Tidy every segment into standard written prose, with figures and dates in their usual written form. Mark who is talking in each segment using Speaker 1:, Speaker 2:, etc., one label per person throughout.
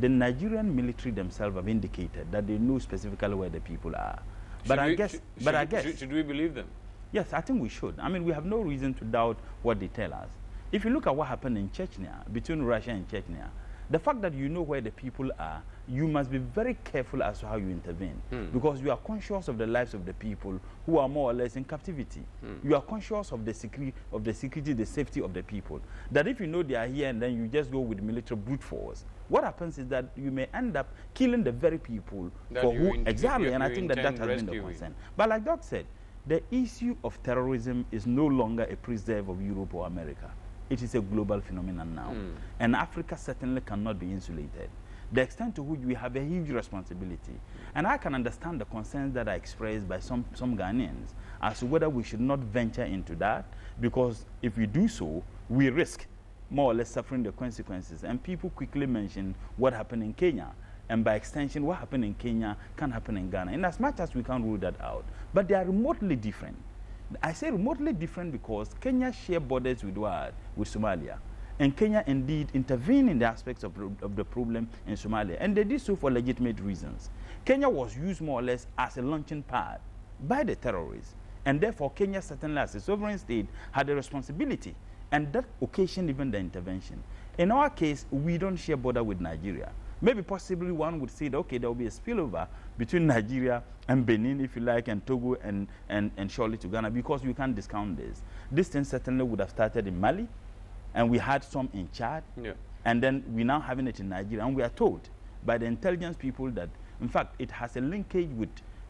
Speaker 1: the Nigerian military themselves have indicated that they know specifically where the people are. But I guess,
Speaker 2: should we believe them?
Speaker 1: Yes, I think we should. I mean, we have no reason to doubt what they tell us. If you look at what happened in Chechnya, between Russia and Chechnya, the fact that you know where the people are, you must be very careful as to how you intervene, because you are conscious of the lives of the people who are more or less in captivity. You are conscious of the security, the safety of the people. That if you know they are here and then you just go with military brute force, what happens is that you may end up killing the very people
Speaker 2: that
Speaker 1: for who exactly.
Speaker 2: You
Speaker 1: and I think that has been the concern. But like Doc said, the issue of terrorism is no longer a preserve of Europe or America. It is a global phenomenon now. And Africa certainly cannot be insulated. The extent to which we have a huge responsibility. And I can understand the concerns that are expressed by some Ghanaians as to whether we should not venture into that, because if we do so, we risk more or less suffering the consequences. And people quickly mention what happened in Kenya. And by extension, what happened in Kenya can happen in Ghana. In as much as we can't rule that out. But they are remotely different. I say remotely different because Kenya shares borders with Somalia. And Kenya indeed intervened in the aspects of the problem in Somalia. And they did so for legitimate reasons. Kenya was used more or less as a launching pad by the terrorists. And therefore, Kenya certainly as a sovereign state had a responsibility. And that occasioned even the intervention. In our case, we don't share border with Nigeria. Maybe possibly one would say that, okay, there will be a spillover between Nigeria and Benin, if you like, and Togo and surely to Ghana, because we can't discount this. This thing certainly would have started in Mali, and we had some in Chad, and then we're now having it in Nigeria. And we are told by the intelligence people that, in fact, it has a linkage with,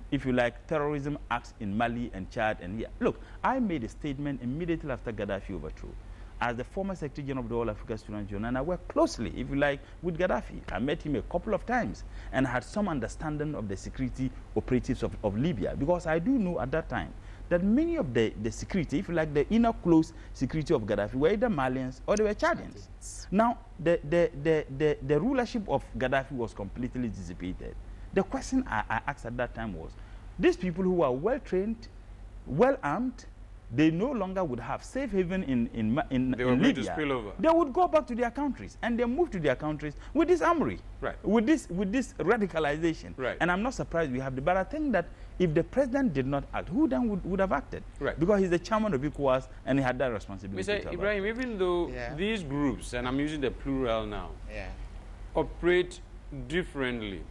Speaker 1: if you like, terrorism acts in Mali and Chad and here. Look, I made a statement immediately after Gaddafi overthrew. As the former Secretary General of the All Africa Student Union, and I worked closely, if you like, with Gaddafi. I met him a couple of times and had some understanding of the security operatives of Libya, because I do know at that time that many of the security, if you like, the inner close security of Gaddafi were either Malians or they were Chadians. Now, the rulership of Gaddafi was completely dissipated. The question I asked at that time was, these people who are well-trained, well-armed, they no longer would have safe haven in Libya. They would go back to their countries, and they move to their countries with this armory, with this radicalization. And I'm not surprised we have but I think that if the president did not act, who then would have acted? Because he's the chairman of ECOWAS, and he had that responsibility.
Speaker 2: Mr. Ibrahim, even though these groups, and I'm using the plural now, operate differently,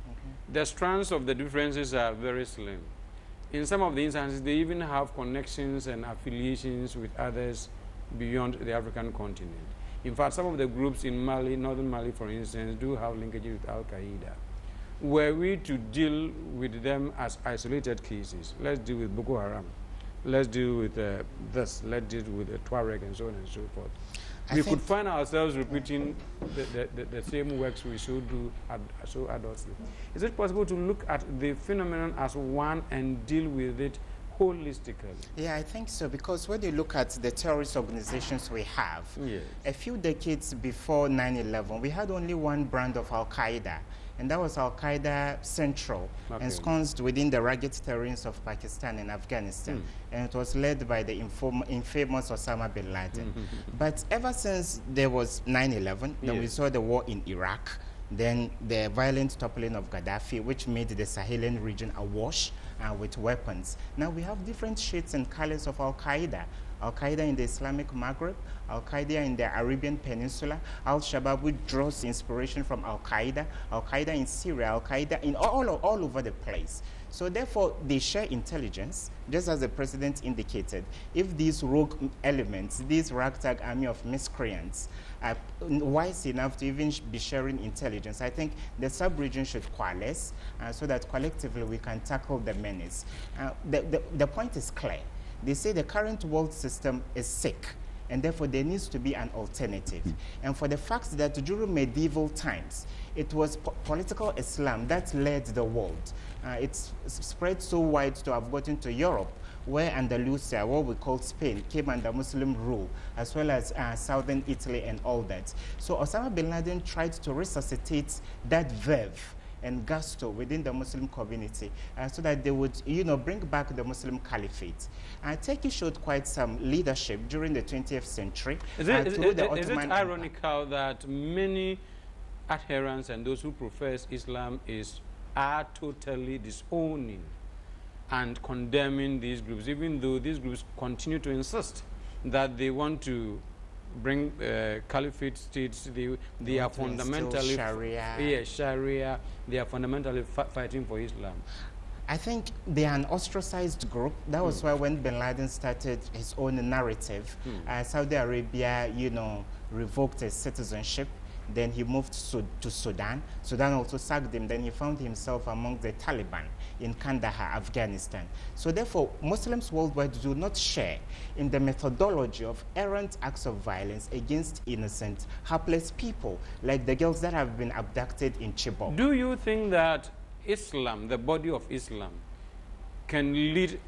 Speaker 2: the strands of the differences are very slim. In some of the instances, they even have connections and affiliations with others beyond the African continent. In fact, some of the groups in Mali, northern Mali, for instance, do have linkages with Al-Qaeda. Were we to deal with them as isolated cases, let's deal with Boko Haram, let's deal with let's deal with Tuareg and so on and so forth. We could find ourselves repeating the same works we should do so adultly. Is it possible to look at the phenomenon as one and deal with it holistically?
Speaker 3: Yeah, I think so, because when you look at the terrorist organizations we have, a few decades before 9/11, we had only one brand of Al-Qaeda, and that was Al-Qaeda Central, ensconced within the rugged terrains of Pakistan and Afghanistan. And it was led by the infamous Osama bin Laden. But ever since there was 9/11, then we saw the war in Iraq, then the violent toppling of Gaddafi, which made the Sahelian region awash with weapons. Now we have different shades and colors of Al-Qaeda. Al-Qaeda in the Islamic Maghreb, Al-Qaeda in the Arabian Peninsula, Al-Shabaab, which draws inspiration from Al-Qaeda, Al-Qaeda in Syria, Al-Qaeda in all over the place. So therefore, they share intelligence, just as the president indicated. If these rogue elements, this ragtag army of miscreants, are wise enough to even be sharing intelligence, I think the sub-region should coalesce so that collectively we can tackle the menace. The point is clear. They say the current world system is sick, and therefore there needs to be an alternative. And for the fact that during medieval times, it was political Islam that led the world. It's spread so wide to have gotten to Europe, where Andalusia, what we call Spain, came under Muslim rule, as well as southern Italy and all that. So Osama bin Laden tried to resuscitate that verve and gusto within the Muslim community so that they would, bring back the Muslim caliphate. Turkey showed quite some leadership during the 20th century.
Speaker 2: Is it ironical that many adherents and those who profess Islam are totally disowning and condemning these groups, even though these groups continue to insist that they want to bring caliphate states. They are fundamentally
Speaker 3: Sharia.
Speaker 2: Yeah, Sharia. They are fundamentally fighting for Islam.
Speaker 3: I think they are an ostracized group. That was why when Bin Laden started his own narrative, Saudi Arabia, you know, revoked his citizenship. Then he moved to Sudan. Sudan also sacked him. Then he found himself among the Taliban in Kandahar, Afghanistan. So therefore, Muslims worldwide do not share in the methodology of errant acts of violence against innocent, helpless people, like the girls that have been abducted in Chibok.
Speaker 2: Do you think that Islam, the body of Islam, can lead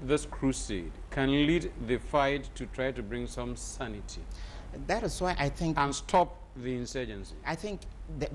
Speaker 2: this crusade, can lead the fight to try to bring some sanity?
Speaker 3: That is why I think...
Speaker 2: And stop the insurgency.
Speaker 3: I think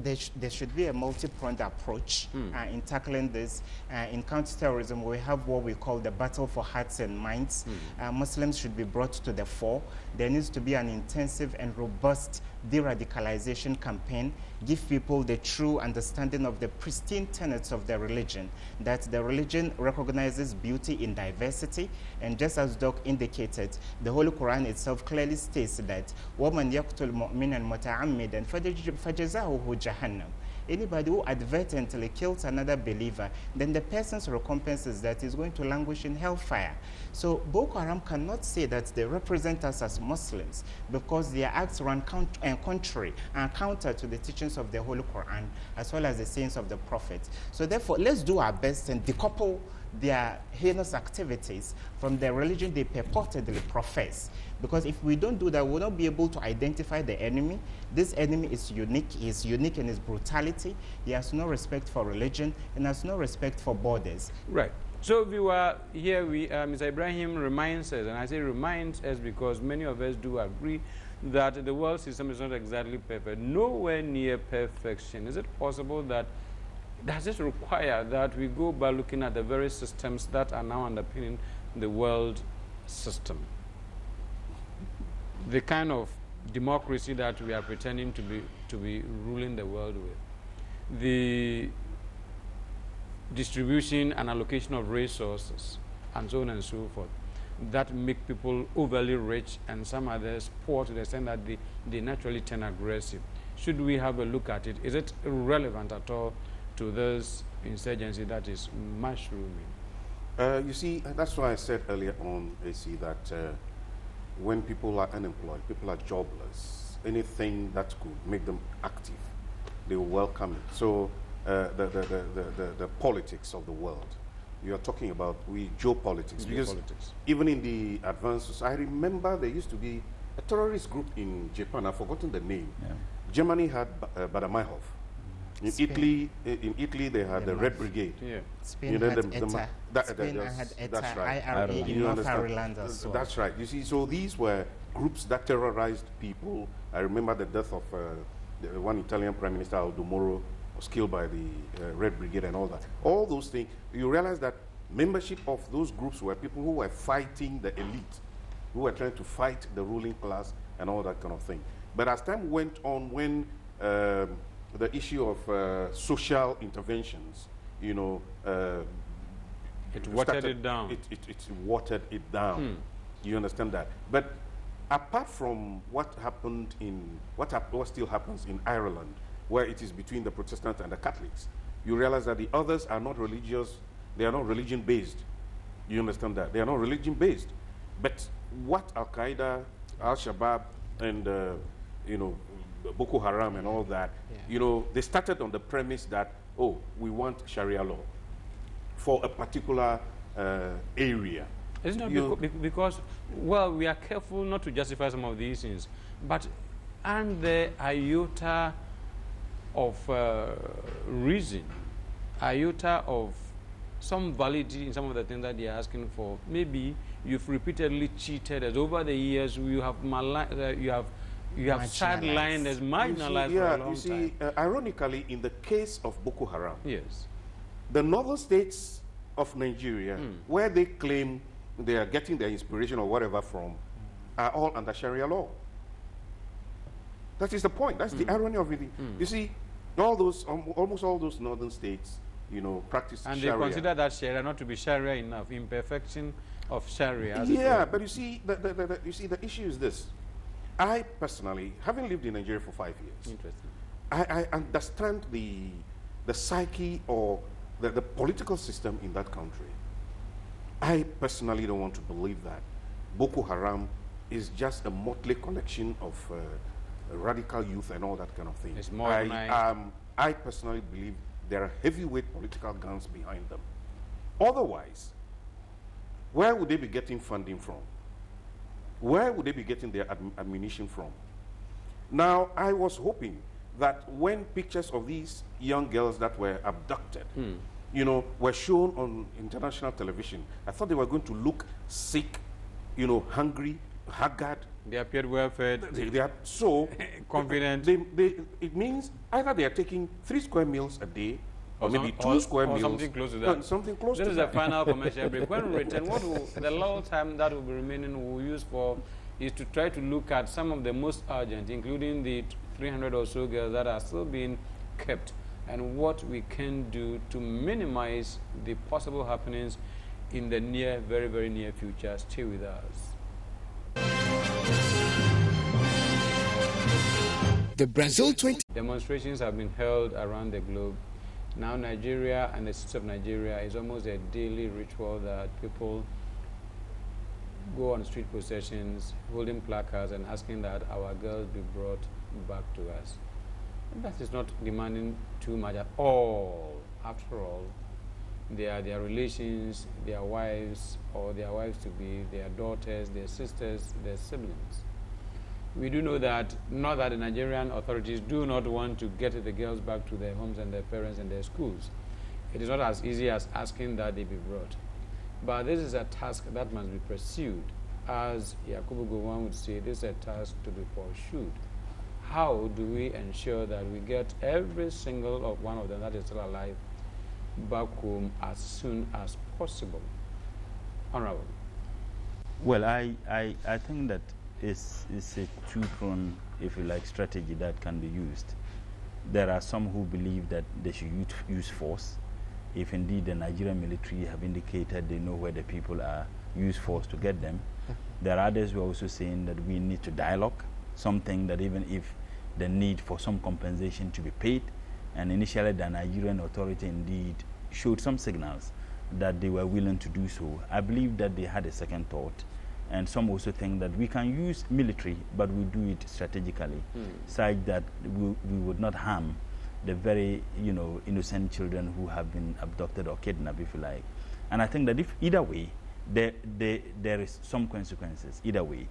Speaker 3: there should be a multi-pronged approach in tackling this. In counterterrorism, we have what we call the battle for hearts and minds. Muslims should be brought to the fore. There needs to be an intensive and robust de-radicalization campaign. Give people the true understanding of the pristine tenets of the religion, that the religion recognizes beauty in diversity. And just as Doc indicated, the Holy Quran itself clearly states that وَمَنْ يَقْتُلْ مُؤْمِنًا مُتَعَمِّدًا فَجَزَاؤُهُ جَهَنَّمُ. Anybody who advertently kills another believer, then the person's recompense is that he's going to languish in hellfire. So Boko Haram cannot say that they represent us as Muslims because their acts run contrary and counter to the teachings of the Holy Quran as well as the sayings of the Prophet. So therefore, let's do our best and decouple their heinous activities from the religion they purportedly profess. Because if we don't do that, we'll not be able to identify the enemy. This enemy is unique. He is unique in his brutality. He has no respect for religion and has no respect for borders.
Speaker 2: Right. So we were here, Mr. Ibrahim reminds us, and I say reminds us because many of us do agree that the world system is not exactly perfect, nowhere near perfection. Is it possible that, does it require that we go by looking at the very systems that are now underpinning the world system? The kind of democracy that we are pretending to be ruling the world with, the distribution and allocation of resources, and so on and so forth, that make people overly rich and some others poor to the extent that they naturally turn aggressive. Should we have a look at it? Is it relevant at all to this insurgency that is mushrooming?
Speaker 4: You see, that's why I said earlier on, AC, that when people are unemployed, people are jobless, anything that could make them active, they will welcome it. So the politics of the world, you are talking about geopolitics, because even in the advanced society, I remember there used to be a terrorist group in Japan, I've forgotten the name. Yeah. Germany had Baader-Meinhof. In Italy, they had the Red Brigade.
Speaker 3: Yeah. Spain had ETA. Spain had ETA,
Speaker 4: that's right.
Speaker 3: IRA in North Ireland as well.
Speaker 4: That's right. You see, so these were groups that terrorized people. I remember the death of one Italian Prime Minister, Aldo Moro, was killed by the Red Brigade and all that. All those things, you realize that membership of those groups were people who were fighting the elite, who were trying to fight the ruling class and all that kind of thing. But as time went on, when the issue of social interventions, you know,
Speaker 2: it watered it down.
Speaker 4: It watered it down. You understand that? But apart from what happened what still happens in Ireland, where it is between the Protestants and the Catholics, you realize that the others are not religious. They are not religion-based. You understand that? They are not religion-based. But what Al-Qaeda, Al-Shabaab, and you know, Boko Haram and all that, you know, they started on the premise that, oh, we want Sharia law for a particular area.
Speaker 2: It's not because, well, we are careful not to justify some of these things, but aren't there iota of reason, iota of some validity in some of the things that they are asking for? Maybe you've repeatedly cheated us over the years. You have sidelined as marginalized for a long time.
Speaker 4: Ironically, in the case of Boko Haram,
Speaker 2: yes,
Speaker 4: the northern states of Nigeria, where they claim they are getting their inspiration or whatever from, are all under Sharia law. That is the point. That's the irony of it. You see, All those, almost all those northern states, you know, practice
Speaker 2: and
Speaker 4: Sharia.
Speaker 2: And they consider that Sharia not to be Sharia enough, imperfection of Sharia.
Speaker 4: Yeah, but you see, the issue is this. I personally, having lived in Nigeria for 5 years, I understand the psyche or the political system in that country. I personally don't want to believe that Boko Haram is just a motley collection of radical youth and all that kind of thing.
Speaker 2: It's more
Speaker 4: I personally believe there are heavyweight political guns behind them. Otherwise, where would they be getting funding from? Where would they be getting their ammunition from? Now, I was hoping that when pictures of these young girls that were abducted, you know, were shown on international television, I thought they were going to look sick, you know, hungry, haggard.
Speaker 2: They appeared well fed.
Speaker 4: They are so
Speaker 2: confident.
Speaker 4: It means either they are taking 3 square meals a day, or maybe 2 square meals.
Speaker 2: Something close to that.
Speaker 4: Something close to that.
Speaker 2: This is the final commercial break. When we return, the little time that will be remaining, we'll use for is to try to look at some of the most urgent, including the 300 or so girls that are still being kept, and what we can do to minimize the possible happenings in the near, very, very near future. Stay with us.
Speaker 5: The Brazil 20
Speaker 2: demonstrations have been held around the globe. Now Nigeria and the city of Nigeria is almost a daily ritual that people go on street processions, holding placards and asking that our girls be brought back to us. And that is not demanding too much at all. After all, they are their relations, their wives, or their wives-to-be, their daughters, their sisters, their siblings. We do know that, not that the Nigerian authorities do not want to get the girls back to their homes and their parents and their schools. It is not as easy as asking that they be brought. But this is a task that must be pursued. As Yakubu Gowon would say, this is a task to be pursued. How do we ensure that we get every single one of them that is still alive back home as soon as possible? Honorable.
Speaker 1: Well, I think that it's a two-pronged, if you like, strategy that can be used. There are some who believe that they should use force. If indeed the Nigerian military have indicated they know where the people are, use force to get them. There are others who are also saying that we need to dialogue, something that even if the need for some compensation to be paid, and initially the Nigerian authority indeed showed some signals that they were willing to do so. I believe that they had a second thought. And some also think that we can use military, but we do it strategically, such that we would not harm the very, you know, innocent children who have been abducted or kidnapped, if you like. And I think that if either way, there is some consequences, either way.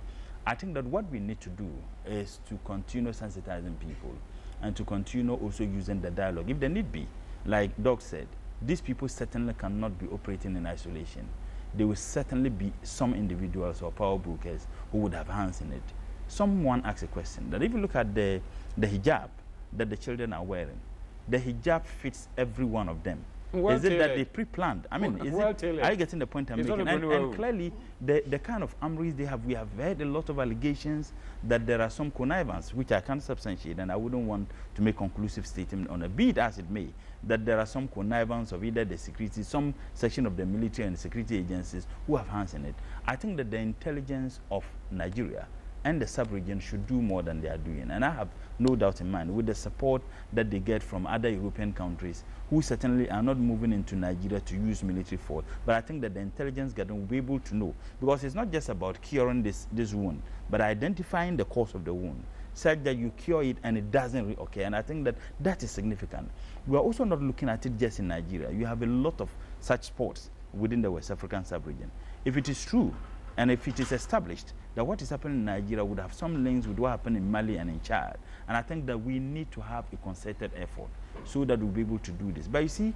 Speaker 1: I think that what we need to do is to continue sensitizing people and to continue also using the dialogue, if there need be. Like Doc said, these people certainly cannot be operating in isolation. There will certainly be some individuals or power brokers who would have hands in it. Someone asked a question that if you look at the hijab that the children are wearing, the hijab fits every one of them.
Speaker 2: Well
Speaker 1: is it that they pre-planned? I mean, are you getting the point I'm making? And clearly, the kind of armories they have, we have heard a lot of allegations that there are some connivance, which I can't substantiate, and I wouldn't want to make conclusive statement on a beat as it may, that there are some connivance of either the security, some section of the military and security agencies who have hands in it. I think that the intelligence of Nigeria and the sub-region should do more than they are doing. And I have no doubt in mind, with the support that they get from other European countries, who certainly are not moving into Nigeria to use military force. But I think that the intelligence gathering will be able to know, because it's not just about curing this wound, but identifying the cause of the wound, such that you cure it and it doesn't reoccur. And I think that that is significant. We are also not looking at it just in Nigeria. You have a lot of such sports within the West African sub-region. If it is true, and if it is established that what is happening in Nigeria would have some links with what happened in Mali and in Chad, and I think that we need to have a concerted effort so that we'll be able to do this. But you see,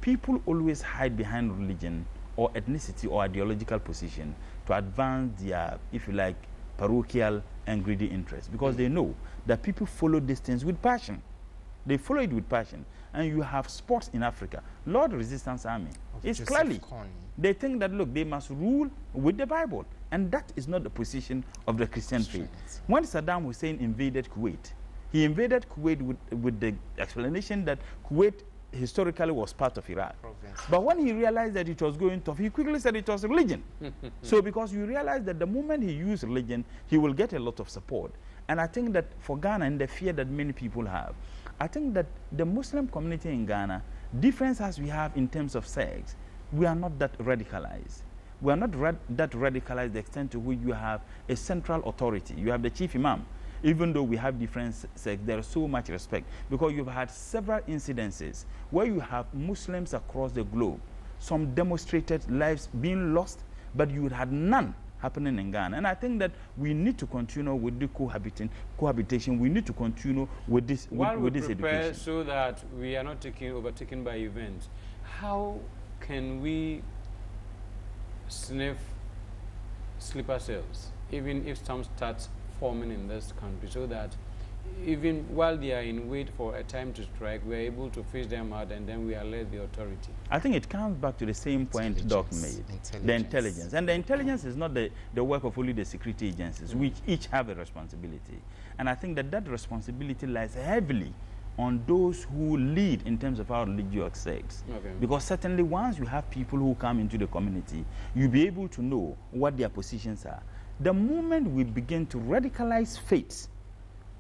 Speaker 1: people always hide behind religion or ethnicity or ideological position to advance their, if you like, parochial and greedy interests, because they know that people follow these things with passion. They follow it with passion. And you have sports in Africa. Lord Resistance Army is clearly, they think that, look, they must rule with the Bible. And that is not the position of the Christian faith. When Saddam Hussein invaded Kuwait, He invaded Kuwait with the explanation that Kuwait historically was part of Iraq. But when he realized that it was going tough, he quickly said it was religion. So because you realize that the moment he used religion, he will get a lot of support. And I think that for Ghana, and the fear that many people have, I think that the Muslim community in Ghana, difference as we have in terms of sex, we are not that radicalized. We are not that radicalized to the extent to which you have a central authority. You have the chief imam. Even though we have different sects, there is so much respect because you've had several incidences where you have Muslims across the globe, some demonstrated lives being lost, but you had none happening in Ghana. And I think that we need to continue with the cohabitation. We need to continue with this, with this education.
Speaker 2: So that we are not overtaken by events. How can we sniff sleeper cells, even if some starts forming in this country, so that even while they are in wait for a time to strike, we are able to fish them out and then we alert the authority?
Speaker 1: I think it comes back to the same point Doc made, the intelligence. And the intelligence is not the work of only the security agencies, which each have a responsibility. And I think that responsibility lies heavily on those who lead in terms of our religious sects. Because certainly once you have people who come into the community, you'll be able to know what their positions are. The moment we begin to radicalize faith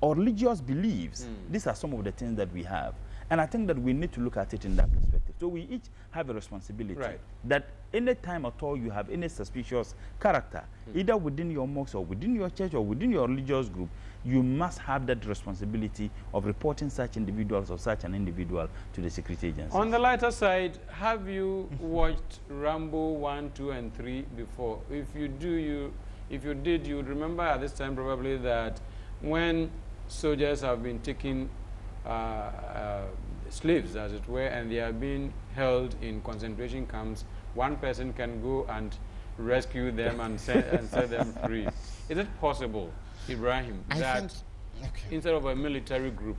Speaker 1: or religious beliefs, these are some of the things that we have. And I think that we need to look at it in that perspective. So we each have a responsibility that any time at all you have any suspicious character, either within your mosque or within your church or within your religious group, you must have that responsibility of reporting such individuals or such an individual to the security agency.
Speaker 2: On the lighter side, have you watched Rambo 1, 2, and 3 before? If you did, you would remember at this time probably that when soldiers have been taking slaves, as it were, and they are being held in concentration camps, one person can go and rescue them and set them free. Is it possible, Ibrahim, that instead of a military group,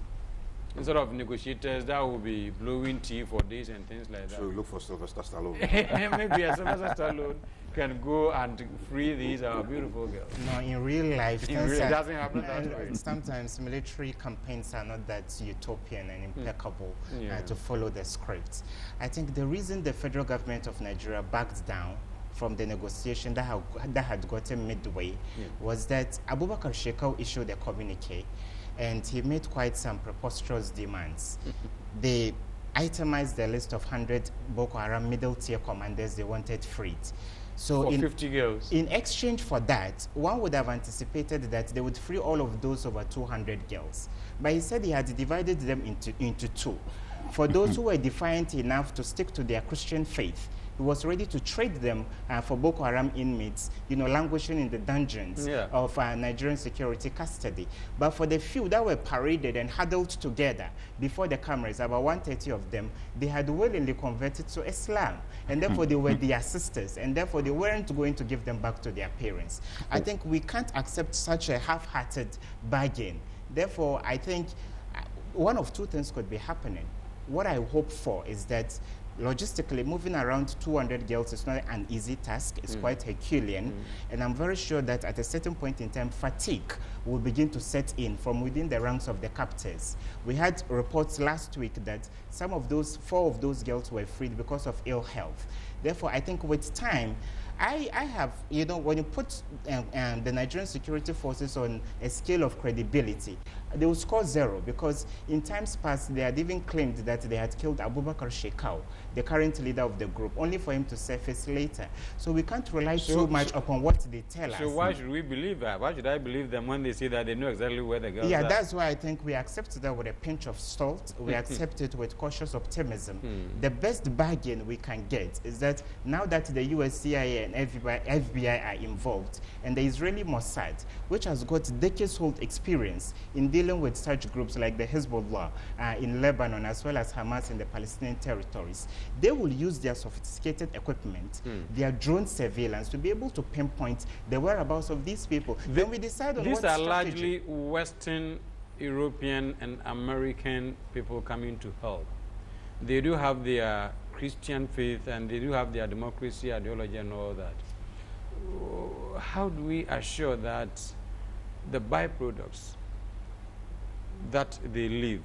Speaker 2: instead of negotiators that will be blowing tea for days and things like that?
Speaker 4: So look for Sylvester Stallone.
Speaker 2: Maybe a Sylvester Stallone can go and free these beautiful girls.
Speaker 3: No, in real life,
Speaker 2: it doesn't happen that way.
Speaker 3: Sometimes military campaigns are not that utopian and impeccable to follow the scripts. I think the reason the federal government of Nigeria backed down from the negotiation that had gotten midway was that Abubakar Shekau issued a communique and he made quite some preposterous demands. They itemized the list of 100 Boko Haram middle-tier commanders they wanted freed. So
Speaker 2: for 50 girls.
Speaker 3: In exchange for that, one would have anticipated that they would free all of those over 200 girls. But he said he had divided them into two. For those who were defiant enough to stick to their Christian faith, he was ready to trade them for Boko Haram inmates, languishing in the dungeons of Nigerian security custody. But for the few that were paraded and huddled together before the cameras, about 130 of them, they had willingly converted to Islam. And therefore, they were their sisters. And therefore, they weren't going to give them back to their parents. I think we can't accept such a half-hearted bargain. Therefore, I think one of two things could be happening. What I hope for is that logistically, moving around 200 girls is not an easy task. It's quite Herculean. And I'm very sure that at a certain point in time, fatigue will begin to set in from within the ranks of the captors. We had reports last week that 4 of those girls were freed because of ill health. Therefore, I think with time, I have, when you put the Nigerian security forces on a scale of credibility, they will score 0 because in times past, they had even claimed that they had killed Abubakar Shekau, the current leader of the group, only for him to surface later. So we can't rely too much upon what they tell us.
Speaker 2: So why should we believe that? Why should I believe them when they say that they know exactly where the girls are?
Speaker 3: Yeah, that's why I think we accept that with a pinch of salt. We accept it with cautious optimism. The best bargain we can get is that now that the US, CIA, and FBI are involved, and the Israeli Mossad, which has got decades-old experience in dealing with such groups like the Hezbollah in Lebanon, as well as Hamas in the Palestinian territories, they will use their sophisticated equipment, their drone surveillance, to be able to pinpoint the whereabouts of these people. Then we decide on what strategy.
Speaker 2: These are largely Western, European, and American people coming to help. They do have their Christian faith and they do have their democracy ideology and all that. How do we assure that the byproducts that they live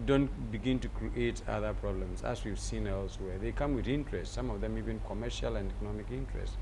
Speaker 2: don't begin to create other problems, as we've seen elsewhere. They come with interest, some of them even commercial and economic interest,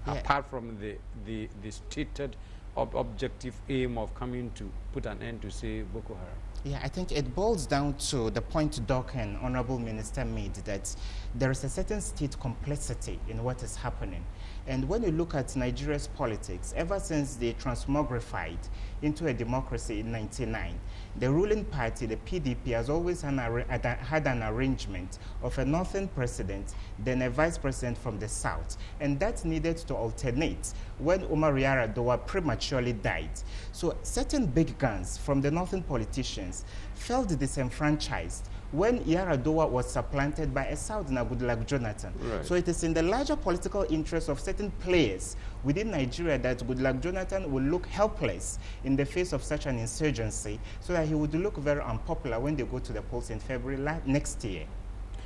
Speaker 2: apart from the stated objective aim of coming to put an end to, say, Boko Haram.
Speaker 3: Yeah, I think it boils down to the point Doc and Honorable Minister made, that there is a certain state complicity in what is happening. And when you look at Nigeria's politics, ever since they transmogrified into a democracy in '99, the ruling party, the PDP, has always had an arrangement of a northern president, then a vice president from the south. And that needed to alternate when Umar Yar'Adua prematurely died. So certain big guns from the northern politicians felt disenfranchised when Yar'Adua was supplanted by a Southerner, Goodluck Jonathan.
Speaker 2: Right.
Speaker 3: So it is in the larger political interest of certain players within Nigeria that Goodluck Jonathan will look helpless in the face of such an insurgency, so that he would look very unpopular when they go to the polls in February next year.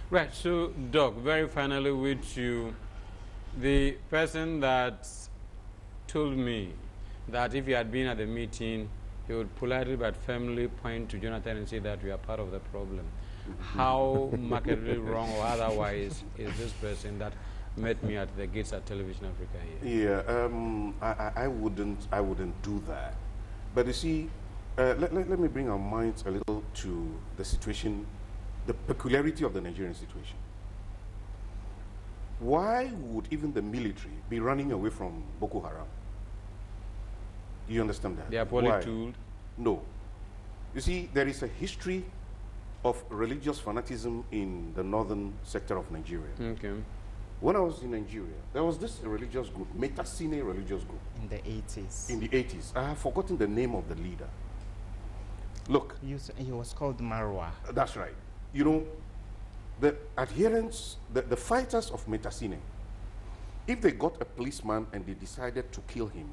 Speaker 2: Right, so Doc, very finally with you, the person that told me that if he had been at the meeting, he would politely but firmly point to Jonathan and say that we are part of the problem. How markedly wrong or otherwise is this person that met me at the gates at Television Africa here?
Speaker 4: Yeah, I wouldn't do that. But you see, let me bring our minds a little to the situation, the peculiarity of the Nigerian situation. Why would even the military be running away from Boko Haram? Do you understand that?
Speaker 2: They are poorly tooled?
Speaker 4: No. You see, there is a history of religious fanaticism in the northern sector of Nigeria.
Speaker 2: Okay.
Speaker 4: When I was in Nigeria, there was this religious group, Metasine religious group.
Speaker 3: In the 80s.
Speaker 4: In the 80s. I have forgotten the name of the leader. Look.
Speaker 3: He was called Marwa.
Speaker 4: That's right. You know, the adherents, the fighters of Metasine, if they got a policeman and they decided to kill him,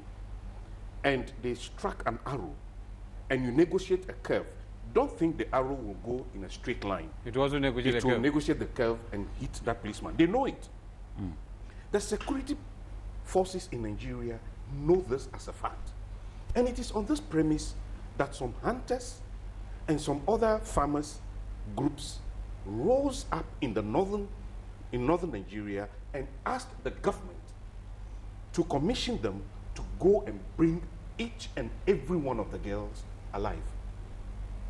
Speaker 4: and they struck an arrow, and you negotiate a curve, don't think the arrow will go in a straight line.
Speaker 2: It will negotiate
Speaker 4: it will negotiate the curve and hit that policeman. They know it. The security forces in Nigeria know this as a fact. And it is on this premise that some hunters and some other farmers groups rose up in northern Nigeria and asked the government to commission them to go and bring each and every one of the girls alive.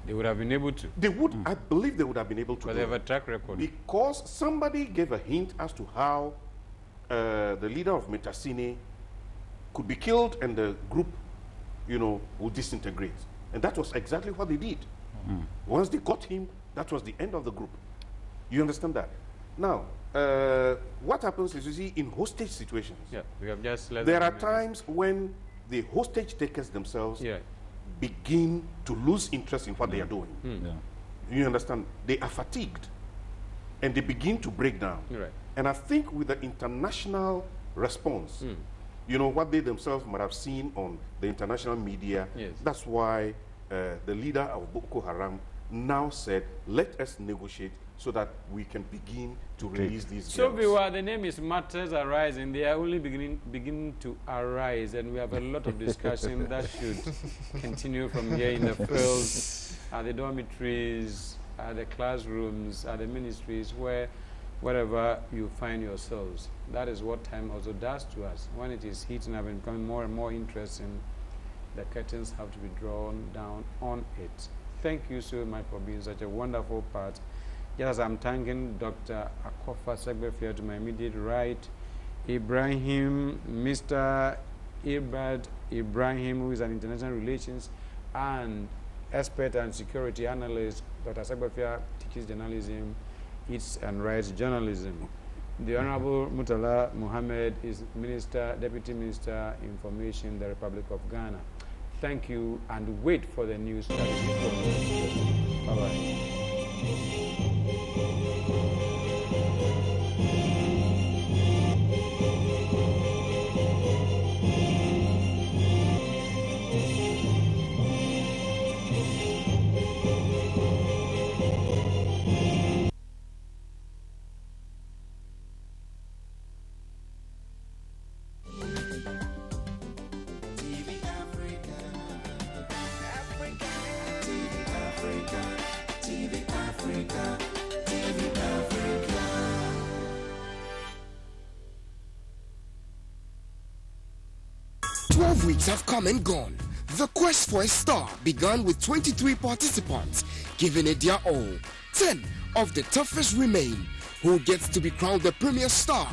Speaker 2: They would have been able to.
Speaker 4: They would, I believe they would have been able to.
Speaker 2: But they have a track record.
Speaker 4: Because somebody gave a hint as to how the leader of Metasine could be killed and the group, you know, would disintegrate. And that was exactly what they did. Once they got him, that was the end of the group. You understand that? Now, what happens is, you see, in hostage situations,
Speaker 2: we have just
Speaker 4: there are times when the hostage takers themselves begin to lose interest in what they are doing. You understand? They are fatigued and they begin to break down.
Speaker 2: Right.
Speaker 4: And I think with the international response, you know, what they themselves might have seen on the international media, that's why the leader of Boko Haram now said, let us negotiate so that we can begin to release these girls.
Speaker 2: So, Biwa, the name is Matters Arising. They are only beginning to arise, and we have a lot of discussion that should continue from here in the fields, at the dormitories, at the classrooms, at the ministries, wherever you find yourselves. That is what time also does to us. When it is heating up and becoming more and more interesting, the curtains have to be drawn down on it. Thank you so much for being such a wonderful part. Just as I'm thanking Dr. Akofa Segbefia to my immediate right, Ibrahim, Mr. Irbard Ibrahim, who is an international relations and expert and security analyst. Dr. Segbefia teaches journalism, eats and writes journalism. The Honorable Murtala Muhammad is Deputy Minister, Information in the Republic of Ghana. Thank you, and wait for the news. Bye-bye.
Speaker 5: 12 weeks have come and gone. The quest for a star began with 23 participants giving it their all. 10 of the toughest remain. Who gets to be crowned the premier star